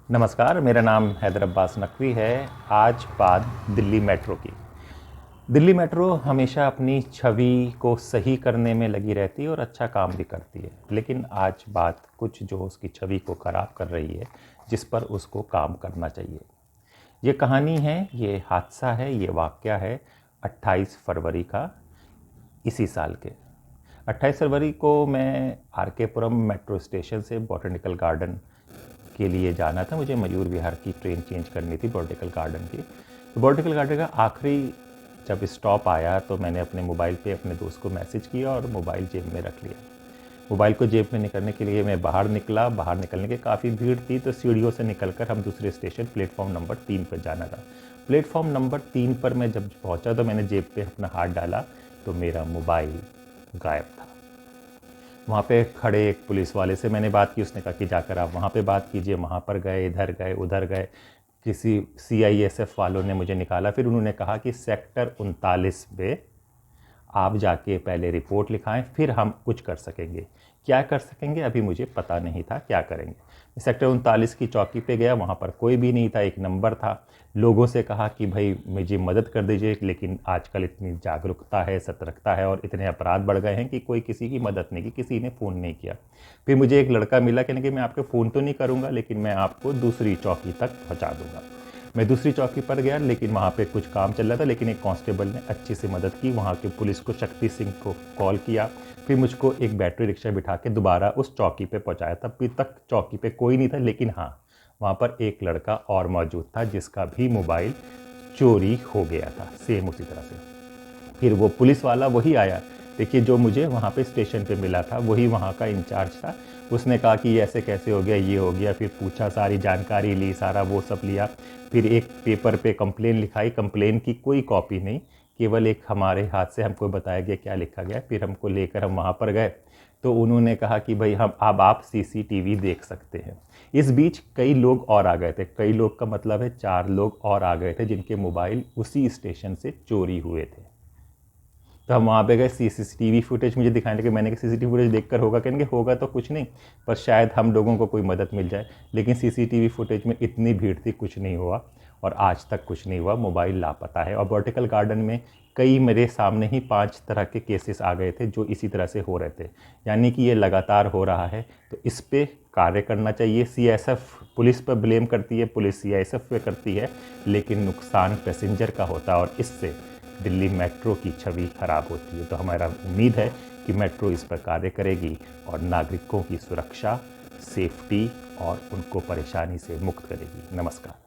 नमस्कार, मेरा नाम हैदर अब्बास नकवी है। आज बात दिल्ली मेट्रो की। दिल्ली मेट्रो हमेशा अपनी छवि को सही करने में लगी रहती है और अच्छा काम भी करती है, लेकिन आज बात कुछ जो उसकी छवि को ख़राब कर रही है, जिस पर उसको काम करना चाहिए। ये कहानी है, ये हादसा है, ये वाक़या है 28 फरवरी का इसी साल के। 28 फरवरी को मैं आर के पुरम मेट्रो स्टेशन से बॉटनिकल गार्डन के लिए जाना था। मुझे मयूर विहार की ट्रेन चेंज करनी थी बॉटनिकल गार्डन की। तो बॉटनिकल गार्डन का आखिरी जब स्टॉप आया तो मैंने अपने मोबाइल पे अपने दोस्त को मैसेज किया और मोबाइल जेब में रख लिया। मोबाइल को जेब में निकलने के लिए मैं बाहर निकला। बाहर निकलने की काफ़ी भीड़ थी, तो सीढ़ियों से निकलकर हम दूसरे स्टेशन प्लेटफॉर्म नंबर 3 पर जाना था। प्लेटफॉर्म नंबर 3 पर मैं जब पहुंचा तो मैंने जेब पे अपना हाथ डाला तो मेरा मोबाइल गायब था। वहाँ पे खड़े एक पुलिस वाले से मैंने बात की। उसने कहा कि जाकर आप वहाँ पे बात कीजिए। वहाँ पर गए, इधर गए, उधर गए। किसी CISF वालों ने मुझे निकाला। फिर उन्होंने कहा कि सेक्टर 39 पे आप जाके पहले रिपोर्ट लिखाएं, फिर हम कुछ कर सकेंगे। क्या कर सकेंगे अभी मुझे पता नहीं था क्या करेंगे। सेक्टर 39 की चौकी पे गया, वहाँ पर कोई भी नहीं था, एक नंबर था। लोगों से कहा कि भाई मुझे मदद कर दीजिए, लेकिन आजकल इतनी जागरूकता है, सतर्कता है और इतने अपराध बढ़ गए हैं कि कोई किसी की मदद नहीं की, किसी ने फ़ोन नहीं किया। फिर मुझे एक लड़का मिला, कहने कि मैं आपको फ़ोन तो नहीं करूँगा, लेकिन मैं आपको दूसरी चौकी तक पहुँचा दूँगा। मैं दूसरी चौकी पर गया, लेकिन वहाँ पे कुछ काम चल रहा था, लेकिन एक कांस्टेबल ने अच्छी से मदद की। वहाँ के पुलिस को शक्ति सिंह को कॉल किया। फिर मुझको एक बैटरी रिक्शा बिठा के दोबारा उस चौकी पे पहुँचाया। तब भी तक चौकी पे कोई नहीं था, लेकिन हाँ, वहाँ पर एक लड़का और मौजूद था जिसका भी मोबाइल चोरी हो गया था, सेम उसी तरह से। फिर वो पुलिस वाला वही आया। देखिए, जो मुझे वहाँ पे स्टेशन पे मिला था वही वहाँ का इंचार्ज था। उसने कहा कि ये ऐसे कैसे हो गया, ये हो गया। फिर पूछा, सारी जानकारी ली, सारा वो सब लिया। फिर एक पेपर पे कंप्लेन लिखाई। कंप्लेन की कोई कॉपी नहीं, केवल एक हमारे हाथ से हमको बताया गया क्या लिखा गया। फिर हमको लेकर हम वहाँ पर गए तो उन्होंने कहा कि भाई हम अब आप CCTV देख सकते हैं। इस बीच कई लोग और आ गए थे। कई लोग का मतलब है 4 लोग और आ गए थे जिनके मोबाइल उसी स्टेशन से चोरी हुए थे। तो हम वहाँ पे गए। CCTV फुटेज मुझे दिखाने लगे। मैंने कहा CCTV फुटेज देखकर होगा, कहेंगे होगा तो कुछ नहीं, पर शायद हम लोगों को कोई मदद मिल जाए। लेकिन CCTV फुटेज में इतनी भीड़ थी, कुछ नहीं हुआ और आज तक कुछ नहीं हुआ। मोबाइल लापता है। और बॉटनिकल गार्डन में कई मेरे सामने ही 5 तरह के केसेस आ गए थे जो इसी तरह से हो रहे थे। यानी कि ये लगातार हो रहा है, तो इस पर कार्य करना चाहिए। CISF पुलिस पर ब्लेम करती है, पुलिस CISF पे करती है, लेकिन नुकसान पैसेंजर का होता है और इससे दिल्ली मेट्रो की छवि खराब होती है। तो हमारा उम्मीद है कि मेट्रो इस पर कार्य करेगी और नागरिकों की सुरक्षा, सेफ्टी और उनको परेशानी से मुक्त करेगी। नमस्कार।